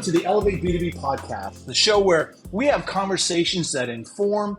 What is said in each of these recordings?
to the Elevate B2B podcast, the show where we have conversations that inform,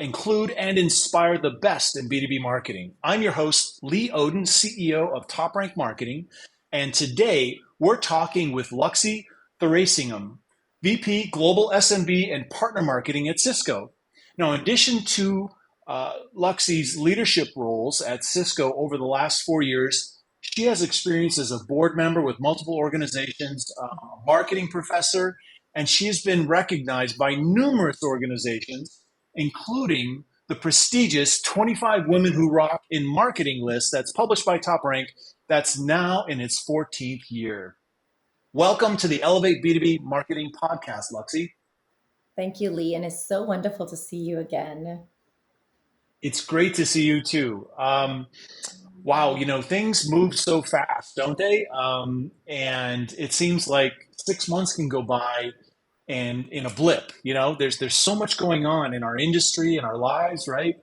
include, and inspire the best in B2B marketing. I'm your host, Lee Odden, CEO of TopRank Marketing, and today we're talking with Luxy Thuraisingam, VP Global SMB and Partner Marketing at Cisco. Now, in addition to Luxy's leadership roles at Cisco over the last 4 years, she has experience as a board member with multiple organizations, a marketing professor, and she has been recognized by numerous organizations, including the prestigious 25 Women Who Rock in Marketing list that's published by TopRank that's now in its 14th year. Welcome to the Elevate B2B Marketing podcast, Luxy. Thank you, Lee, and it's so wonderful to see you again. It's great to see you too. Wow, things move so fast, don't they? And it seems like 6 months can go by and in a blip. There's so much going on in our industry and our lives, right?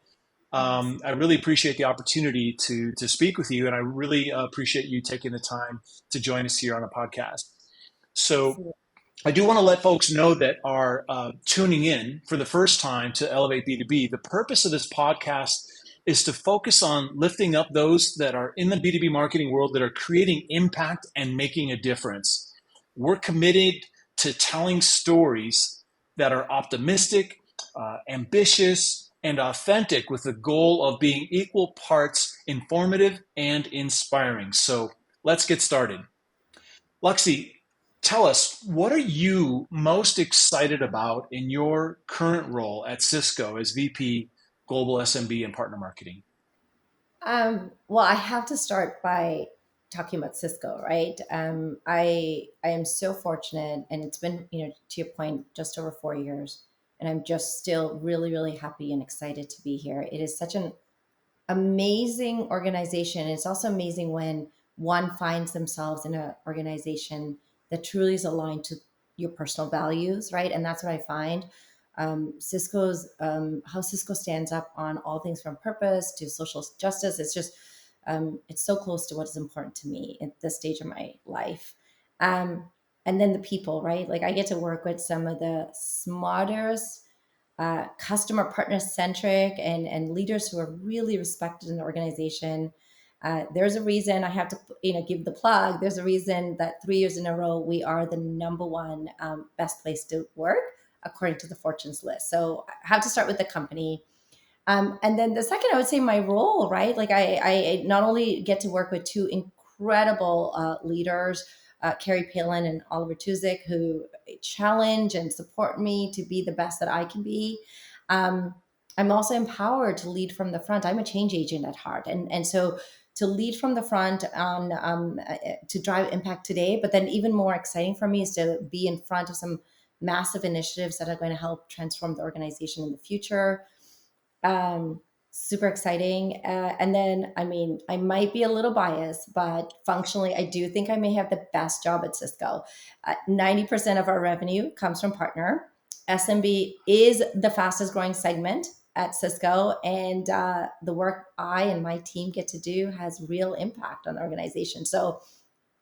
I really appreciate the opportunity to speak with you, and I really appreciate you taking the time to join us here on the podcast. So I do want to let folks know that are tuning in for the first time to Elevate B2B. The purpose of this podcast is to focus on lifting up those that are in the B2B marketing world that are creating impact and making a difference. We're committed to telling stories that are optimistic, ambitious, and authentic with the goal of being equal parts informative and inspiring. So let's get started. Luxy, tell us, what are you most excited about in your current role at Cisco as VP Global SMB and Partner Marketing? Well, I have to start by talking about Cisco, right? I am so fortunate, and it's been, to your point, just over 4 years, and I'm just still really, really happy and excited to be here. It is such an amazing organization. It's also amazing when one finds themselves in an organization that truly is aligned to your personal values, right? And that's what I find. Cisco's how Cisco stands up on all things from purpose to social justice. It's just it's so close to what is important to me at this stage of my life. And then the people, right? Like I get to work with some of the smartest, customer partner centric and leaders who are really respected in the organization. There's a reason I have to, give the plug. There's a reason that 3 years in a row, we are the number one best place to work according to the Fortune's list. So I have to start with the company. And then the second, I would say my role, right? Like I not only get to work with two incredible leaders, Carrie Palin and Oliver Tuzik, who challenge and support me to be the best that I can be. I'm also empowered to lead from the front. I'm a change agent at heart. And so to lead from the front on to drive impact today, but then even more exciting for me is to be in front of some massive initiatives that are going to help transform the organization in the future. Super exciting. And then, I might be a little biased, but functionally, I do think I may have the best job at Cisco. 90% of our revenue comes from partner. SMB is the fastest growing segment at Cisco. And the work I and my team get to do has real impact on the organization. So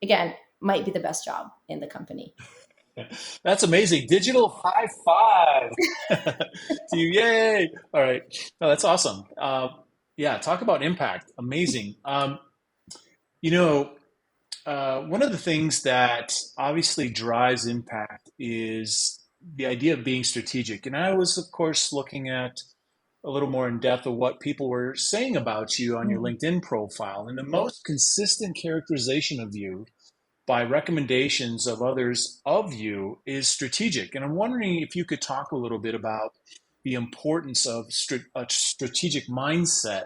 again, might be the best job in the company. That's amazing. Digital high five to you. Yay. All right. No, that's awesome. Yeah, talk about impact. Amazing. One of the things that obviously drives impact is the idea of being strategic. And I was, of course, looking at a little more in depth of what people were saying about you on your LinkedIn profile. And the most consistent characterization of you by recommendations of others of you is strategic. And I'm wondering if you could talk a little bit about the importance of a strategic mindset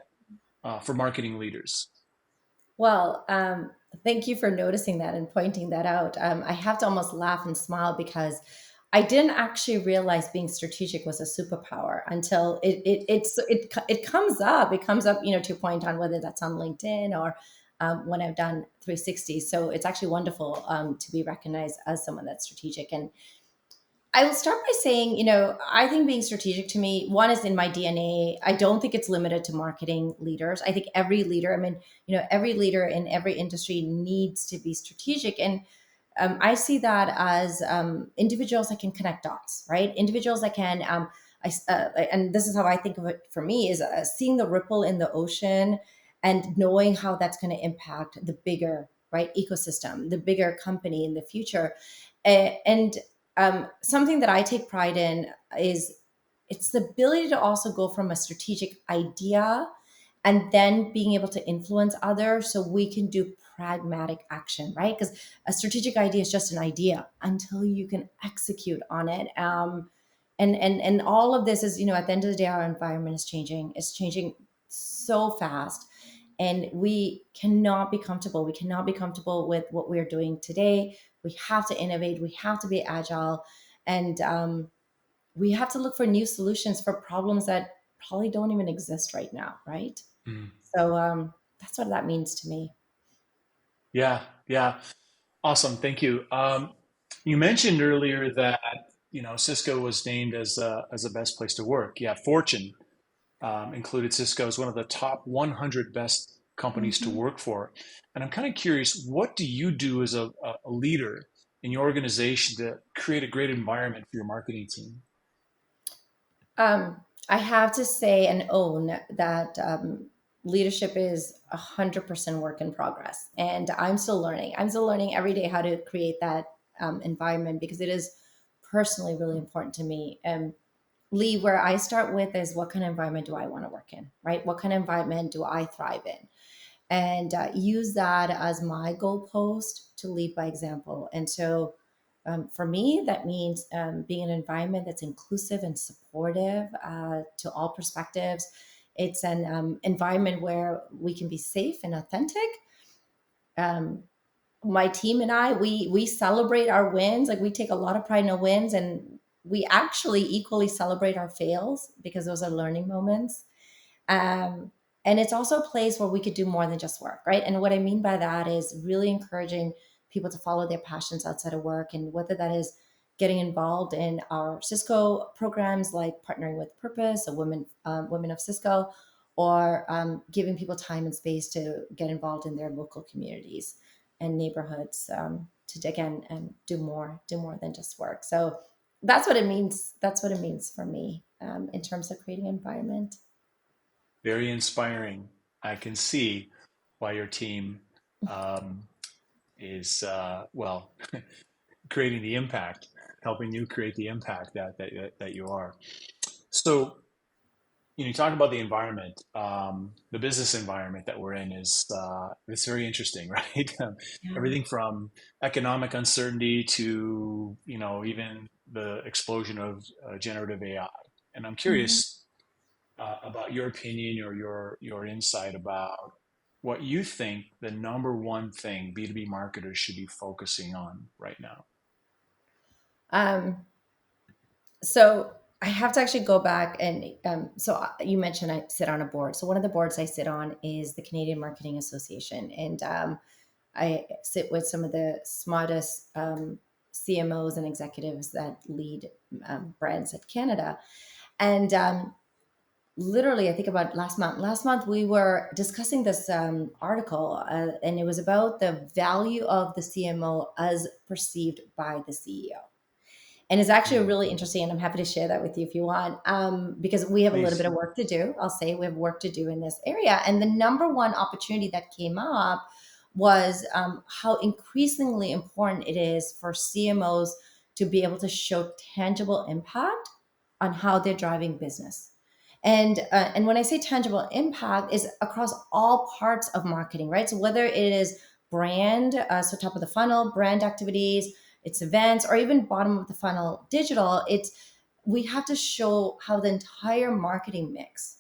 for marketing leaders. Well, thank you for noticing that and pointing that out. I have to almost laugh and smile because I didn't actually realize being strategic was a superpower until it comes up. It comes up, to your point on whether that's on LinkedIn or when I've done 360. So it's actually wonderful to be recognized as someone that's strategic. And I will start by saying, I think being strategic to me, one is in my DNA. I don't think it's limited to marketing leaders. I think every leader, every leader in every industry needs to be strategic. And I see that as individuals that can connect dots, right? Individuals that can, and this is how I think of it for me, is seeing the ripple in the ocean and knowing how that's going to impact the bigger, right, ecosystem, the bigger company in the future. And something that I take pride in is it's the ability to also go from a strategic idea and then being able to influence others so we can do pragmatic action, right? Because a strategic idea is just an idea until you can execute on it. And all of this is, at the end of the day, our environment is changing. It's changing so fast, and we cannot be comfortable. We cannot be comfortable with what we're doing today. We have to innovate. We have to be agile, and we have to look for new solutions for problems that probably don't even exist right now, right? Mm. So that's what that means to me. Yeah, yeah. Awesome. Thank you. You mentioned earlier that, Cisco was named as the best place to work. Yeah, Fortune included Cisco as one of the top 100 best companies to Mhm. work for. And I'm kind of curious, what do you do as a leader in your organization to create a great environment for your marketing team? Um, I have to say and own that leadership is 100% work in progress, and I'm still learning. I'm still learning every day how to create that environment because it is personally really important to me. Lee, where I start with is what kind of environment do I want to work in, right? What kind of environment do I thrive in? And use that as my goalpost to lead by example. And so for me, that means being an environment that's inclusive and supportive to all perspectives. It's an environment where we can be safe and authentic. Um, my team and I, we celebrate our wins. Like we take a lot of pride in our wins, and we actually equally celebrate our fails because those are learning moments. Um, and it's also a place where we could do more than just work, right? And what I mean by that is really encouraging people to follow their passions outside of work, and whether that is getting involved in our Cisco programs like partnering with Purpose, a women of Cisco, or giving people time and space to get involved in their local communities and neighborhoods to again and do more than just work. So that's what it means. That's what it means for me in terms of creating environment. Very inspiring. I can see why your team um, is, well, creating the impact, helping you create the impact that you are. So, you talk about the environment, the business environment that we're in is it's very interesting, right? Yeah. Everything from economic uncertainty to even the explosion of generative AI. And I'm Mhm. curious about your opinion or your insight about what you think the number one thing B2B marketers should be focusing on right now. Um, so I have to actually go back and you mentioned I sit on a board. So one of the boards I sit on is the Canadian Marketing Association, and I sit with some of the smartest CMOs and executives that lead brands at Canada. And literally, I think about last month. Last month we were discussing this article, and it was about the value of the CMO as perceived by the CEO. And it's actually Mm, really interesting, and I'm happy to share that with you if you want, because we have a little bit please. of work to do. I'll say we have work to do in this area. And the number one opportunity that came up was how increasingly important it is for CMOs to be able to show tangible impact on how they're driving business. And when I say tangible impact, is across all parts of marketing, right? So whether it is brand, so top of the funnel, brand activities, it's events, or even bottom of the funnel digital, it's we have to show how the entire marketing mix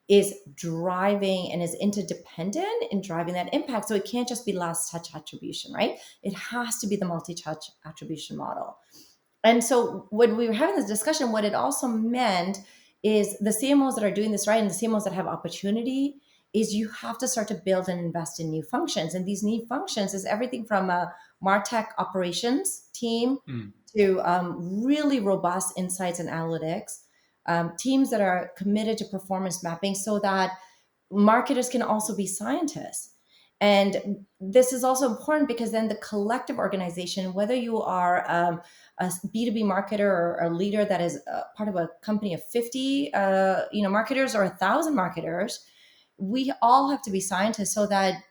is driving and is interdependent in driving that impact. So it can't just be last touch attribution, right? It has to be the multi-touch attribution model. And so when we were having this discussion, what it also meant is the CMOs that are doing this right and the CMOs that have opportunity is you have to start to build and invest in new functions. And these new functions is everything from a MarTech operations team Mm, to really robust insights and analytics, teams that are committed to performance mapping so that marketers can also be scientists. And this is also important because then the collective organization, whether you are a B2B marketer or a leader that is part of a company of 50 marketers or 1,000 marketers, we all have to be scientists so that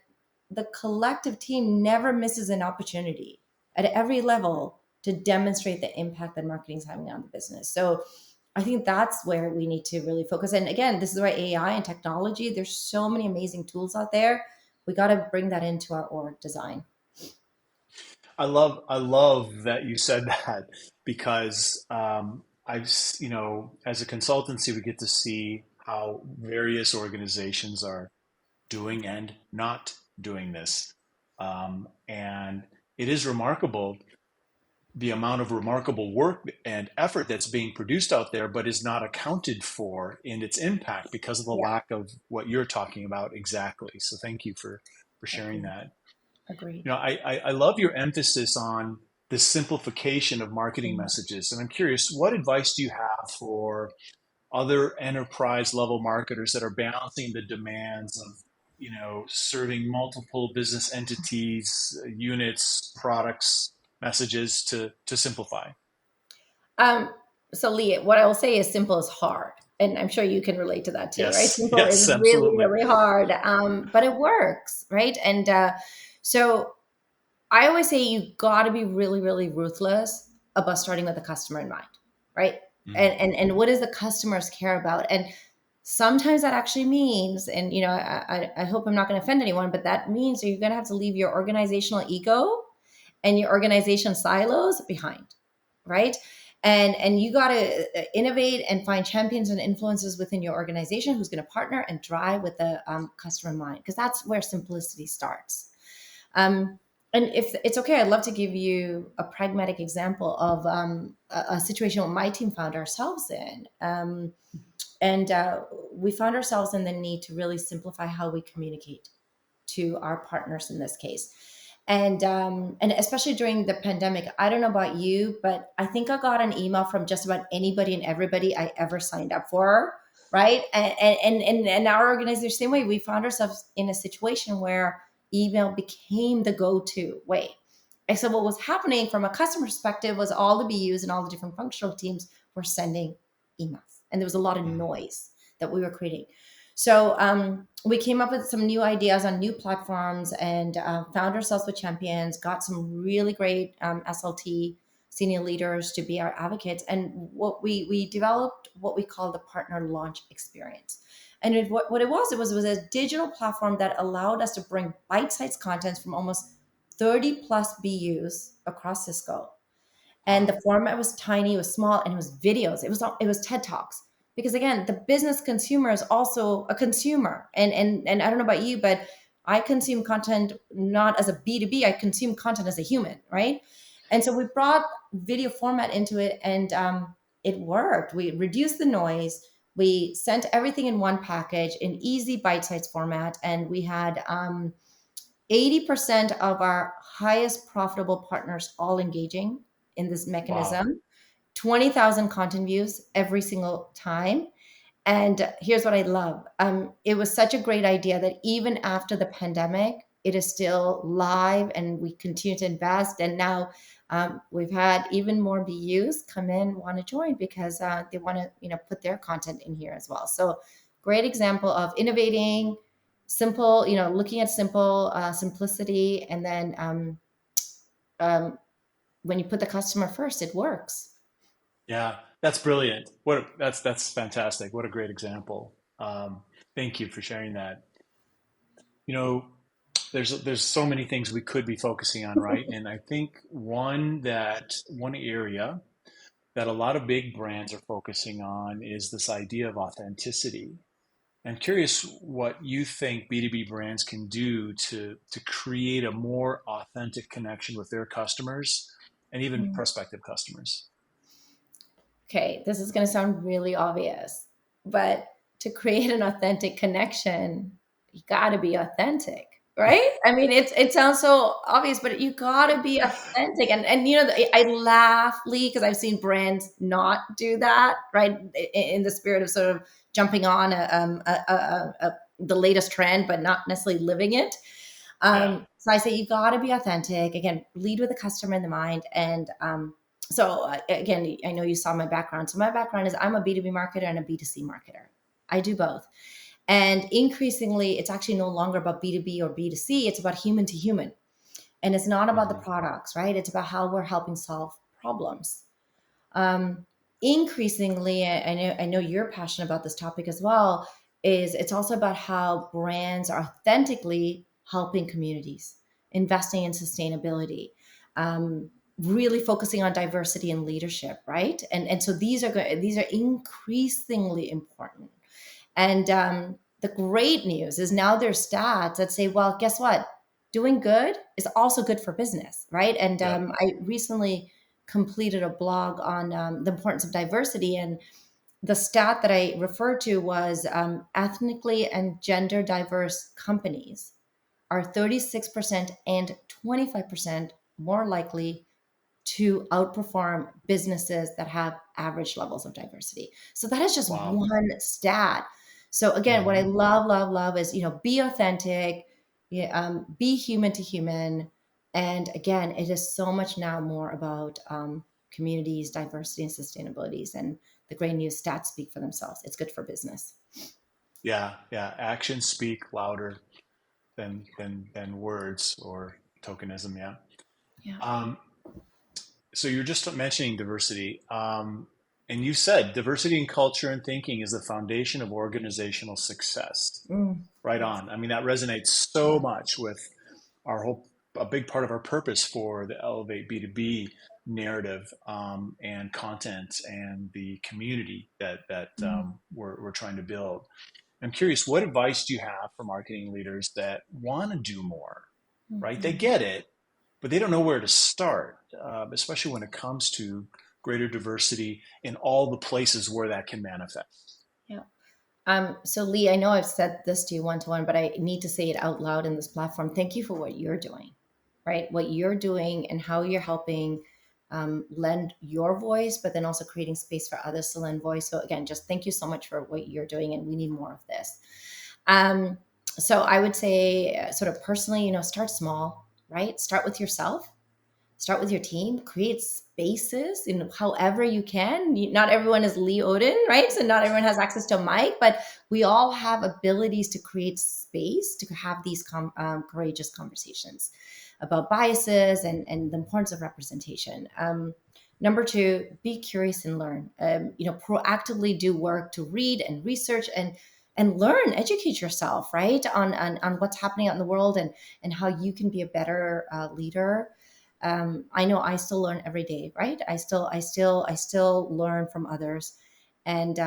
the collective team never misses an opportunity at every level to demonstrate the impact that marketing is having on the business. So I think that's where we need to really focus. And again, this is why AI and technology, there's so many amazing tools out there. We got to bring that into our org design. I love that you said that because as a consultancy, we get to see how various organizations are doing and not doing this. And it is remarkable the amount of remarkable work and effort that's being produced out there, but is not accounted for in its impact because of the Yeah, lack of what you're talking about exactly. So thank you for sharing agreed. that. Agreed. I love your emphasis on the simplification of marketing Mm. messages. And I'm curious, what advice do you have for other enterprise level marketers that are balancing the demands of, serving multiple business entities, units, products, messages to simplify? Um, so Lee, what I will say is simple is hard. And I'm sure you can relate to that too, right? Yes, Simple is yes, really, absolutely. really hard, but it works, right? And so I always say you got to be really, really ruthless about starting with the customer in mind, right? Mm, And what does the customers care about? And sometimes that actually means, and I hope I'm not going to offend anyone, but that means that you're going to have to leave your organizational ego and your organization silos behind, right? And you got to innovate and find champions and influencers within your organization who's going to partner and drive with the customer in mind, because that's where simplicity starts. um, and if it's okay, I'd love to give you a pragmatic example of a situation where my team found ourselves in. And we found ourselves in the need to really simplify how we communicate to our partners in this case. And especially during the pandemic, I don't know about you, but I think I got an email from just about anybody and everybody I ever signed up for, right? And our organization, same way, we found ourselves in a situation where email became the go-to way. And so what was happening from a customer perspective was all the BUs and all the different functional teams were sending emails, and there was a lot of mm, noise that we were creating. So we came up with some new ideas on new platforms and found ourselves with champions, got some really great SLT senior leaders to be our advocates. And what we developed what we call the partner launch experience. And what it was a digital platform that allowed us to bring bite-sized content from almost 30 plus BUs across Cisco, and wow. the format was tiny, it was small, and it was videos. It was TED Talks, because again, the business consumer is also a consumer. And I don't know about you, but I consume content not as a B2B. I consume content as a human, right? And so we brought video format into it, and it worked. We reduced the noise. We sent everything in one package in easy bite-sized format, and we had 80% of our highest profitable partners all engaging in this Wow. mechanism, 20,000 content views every single time. And here's what I love. It was such a great idea that even after the pandemic, it is still live and we continue to invest. And now we've had even more BUs come in, want to join because they want to, put their content in here as well. So great example of innovating, simple, looking at simplicity. And then um, when you put the customer first, it works. Yeah, that's brilliant. That's fantastic. What a great example. Thank you for sharing that. You know, there's so many things we could be focusing on, right? And I think one area that a lot of big brands are focusing on is this idea of authenticity. I'm curious what you think B2B brands can do to create a more authentic connection with their customers and even prospective customers. Okay, this is going to sound really obvious, but to create an authentic connection, you got to be authentic, right? I mean, it sounds so obvious, but you got to be authentic. And I laugh, Lee, because I've seen brands not do that, right? In the spirit of sort of jumping on the latest trend, but not necessarily living it. Yeah. So I say you got to be authentic. Again, lead with the customer in the mind. And again, I know you saw my background. So my background is I'm a B2B marketer and a B2C marketer. I do both. And increasingly, it's actually no longer about B2B or B2C. It's about human to human. And it's not about the Hmm. products, right? It's about how we're helping solve problems. um, Increasingly, I know you're passionate about this topic as well, is it's also about how brands are authentically helping communities, investing in sustainability, um, really focusing on diversity and leadership, right? And so these are increasingly important. And the great news is now there's stats that say, well, guess what? Doing good is also good for business, right? And Yep. I recently completed a blog on the importance of diversity. And the stat that I referred to was ethnically and gender diverse companies are 36% and 25% more likely to outperform businesses that have average levels of diversity. So that is just Wow. one stat. So again, what I Hmm. love is, be authentic, yeah, be human to human. And again, it is so much now more about communities, diversity, and sustainabilities. And the great news, stats speak for themselves. It's good for business. Yeah. Yeah. Actions speak louder than words or tokenism. Yeah. Yeah. Um, so you're just mentioning diversity, and you said diversity in culture and thinking is the foundation of organizational success. Mm, Right yes. on. I mean, that resonates so much with our whole, a big part of our purpose for the Elevate B2B narrative, and content and the community that we're trying to build. I'm curious, what advice do you have for marketing leaders that want to do more, right? They Mhm. get it, but they don't know where to start, especially when it comes to greater diversity in all the places where that can manifest. Yeah. So Lee, I know I've said this to you one to one, but I need to say it out loud in this platform. Thank you for what you're doing, right? What you're doing and how you're helping lend your voice, but then also creating space for others to lend voice. So again, just thank you so much for what you're doing, and we need more of this. Um, so I would say, sort of personally, start small, right? Start with yourself, start with your team, create spaces in however you can. Not everyone is Lee Odden, right? So not everyone has access to a mic, but we all have abilities to create space to have these courageous conversations about biases and the importance of representation. Number two, be curious and learn. Proactively do work to read and research and learn, educate yourself, right, on what's happening out in the world, and how you can be a better leader. I know I still learn every day, right? I still learn from others. And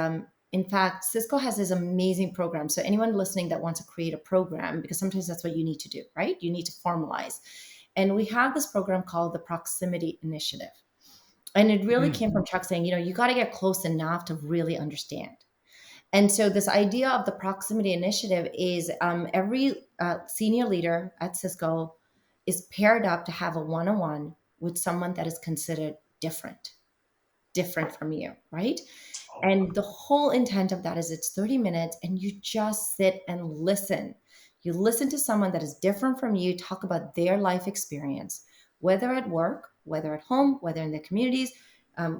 in fact, Cisco has this amazing program. So anyone listening that wants to create a program, because sometimes that's what you need to do, right? You need to formalize. And we have this program called the Proximity Initiative. And it really Mm. came from Chuck saying, you got to get close enough to really understand. And so, this idea of the proximity initiative is every senior leader at Cisco is paired up to have a one on one with someone that is considered different from you, right? Oh, wow. And the whole intent of that is it's 30 minutes and you just sit and listen. You listen to someone that is different from you, talk about their life experience, whether at work, whether at home, whether in their communities,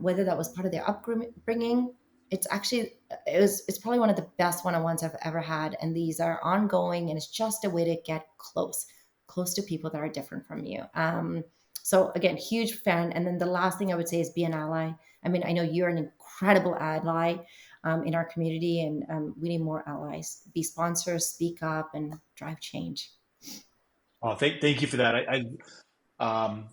whether that was part of their upbringing. It's probably one of the best one-on-ones I've ever had. And these are ongoing, and it's just a way to get close to people that are different from you. So again, huge fan. And then the last thing I would say is be an ally. I mean, I know you're an incredible ally in our community, and we need more allies. Be sponsors, speak up, and drive change. Oh, thank you for that. Um,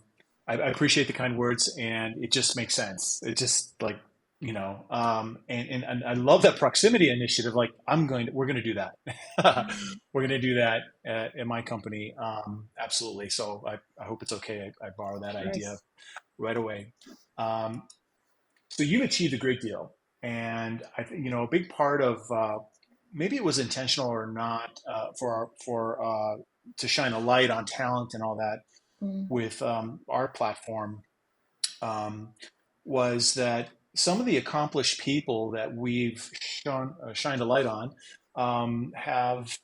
I appreciate the kind words, and it just makes sense. It just like, and I love that proximity initiative. Like, we're going to do that. We're going to do that in my company. Absolutely. So I hope it's okay. I borrow that Of idea course. right away. Um, so you've achieved a great deal, and a big part of, maybe it was intentional or not, for to shine a light on talent and all that Mm, with, our platform, um, was that some of the accomplished people that we've shined a light on, have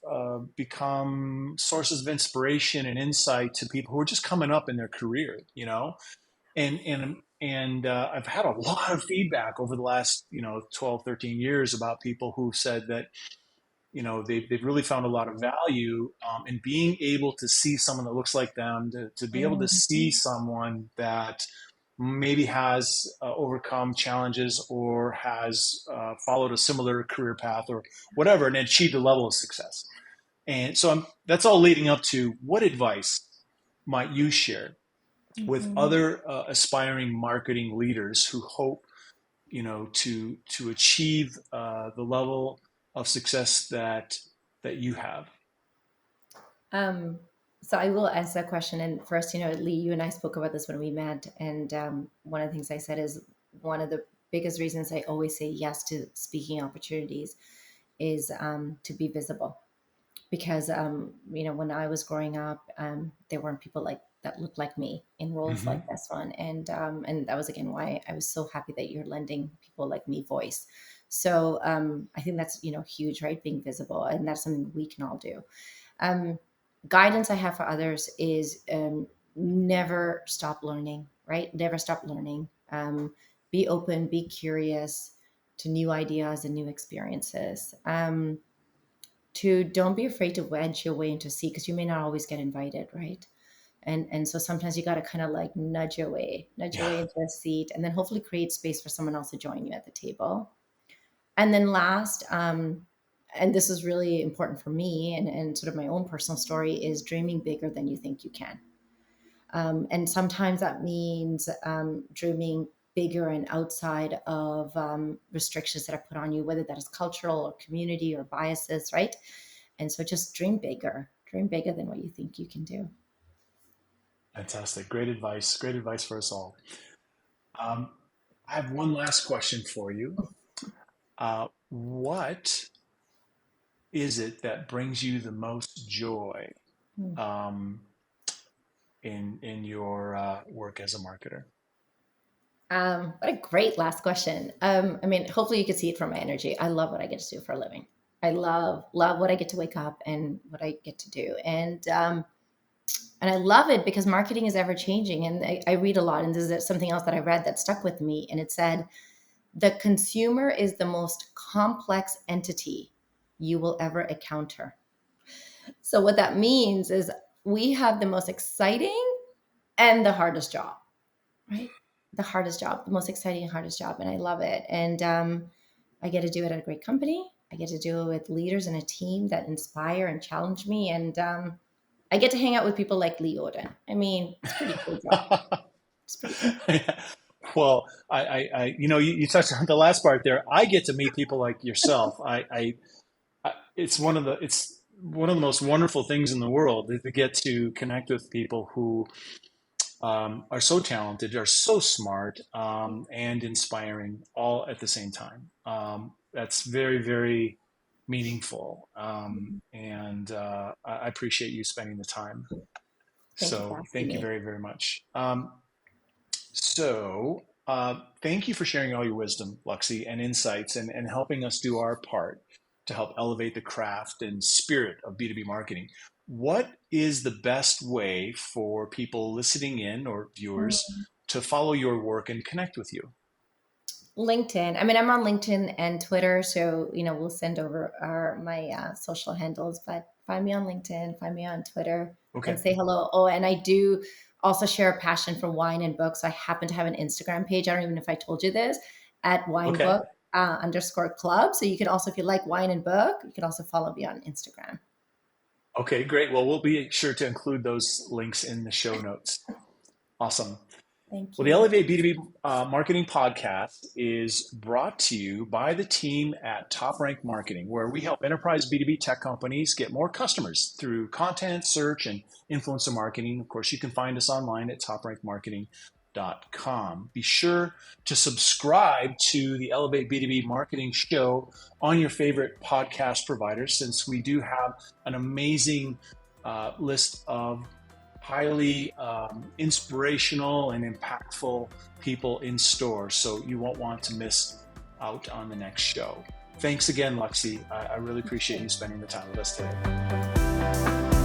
become sources of inspiration and insight to people who are just coming up in their career, and I've had a lot of feedback over the last 12, 13 years about people who said that they've really found a lot of value in being able to see someone that looks like them, to be able to see Mhm. someone that maybe has overcome challenges or has followed a similar career path or whatever and achieved a level of success. And so that's all leading up to, what advice might you share with Mhm. other aspiring marketing leaders who hope, to achieve the level of success that you have? Um, so I will answer that question. And first, Lee, you and I spoke about this when we met. And one of the things I said is one of the biggest reasons I always say yes to speaking opportunities is to be visible. Because when I was growing up, there weren't people like that looked like me in roles Hmm. like this one, and that was again why I was so happy that you're lending people like me voice. So I think that's huge, right? Being visible, and that's something we can all do. Um, Guidance I have for others is never stop learning, right? Never stop learning. Be open, be curious to new ideas and new experiences. To don't be afraid to wedge your way into a seat because you may not always get invited, right? And so sometimes you got to kind of like nudge your Yeah. way into a seat, and then hopefully create space for someone else to join you at the table. And then last, and this is really important for me and sort of my own personal story, is dreaming bigger than you think you can. And sometimes that means dreaming bigger and outside of restrictions that are put on you, whether that is cultural or community or biases, right? And so just dream bigger than what you think you can do. Fantastic. Great advice. Great advice for us all. Um, I have one last question for you. What is it that brings you the most joy Hmm. um, in your work as a marketer? What a great last question. I mean, hopefully you can see it from my energy. I love what I get to do for a living. I love what I get to wake up and what I get to do, and I love it because marketing is ever changing. And I read a lot, and this is something else that I read that stuck with me. And it said, the consumer is the most complex entity you will ever encounter. So what that means is we have the most exciting and the hardest job, right? The hardest job, the most exciting and hardest job. And I love it. And I get to do it at a great company. I get to do it with leaders and a team that inspire and challenge me. And I get to hang out with people like Lee Odden. I mean, it's a pretty cool job. It's pretty cool. Well, you touched on the last part there. I get to meet people like yourself. It's one of the most wonderful things in the world, is to get to connect with people who are so talented, are so smart, and inspiring all at the same time. That's very, very meaningful, and I appreciate you spending the time. Thank you for So asking thank you me. very, very much. Thank you for sharing all your wisdom, Luxy, and insights, and helping us do our part to help elevate the craft and spirit of B2B marketing. What is the best way for people listening in or viewers to follow your work and connect with you? LinkedIn. I mean, I'm on LinkedIn and Twitter, so we'll send over my social handles. But find me on LinkedIn, find me on Twitter, and Okay. say hello. Oh, and I do also share a passion for wine and books. I happen to have an Instagram page. I don't even know if I told you this, at Okay. winebook underscore club. So you can also, if you like wine and book, you can also follow me on Instagram. Okay, great. Well, we'll be sure to include those links in the show notes. Awesome. Thank Well, the you. Elevate B2B Marketing Podcast is brought to you by the team at TopRank Marketing, where we help enterprise B2B tech companies get more customers through content, search, and influencer marketing. Of course, you can find us online at toprankmarketing.com. Be sure to subscribe to the Elevate B2B Marketing Show on your favorite podcast provider, since we do have an amazing list of highly inspirational and impactful people in store. So you won't want to miss out on the next show. Thanks again, Luxy. I really appreciate you spending the time with us today.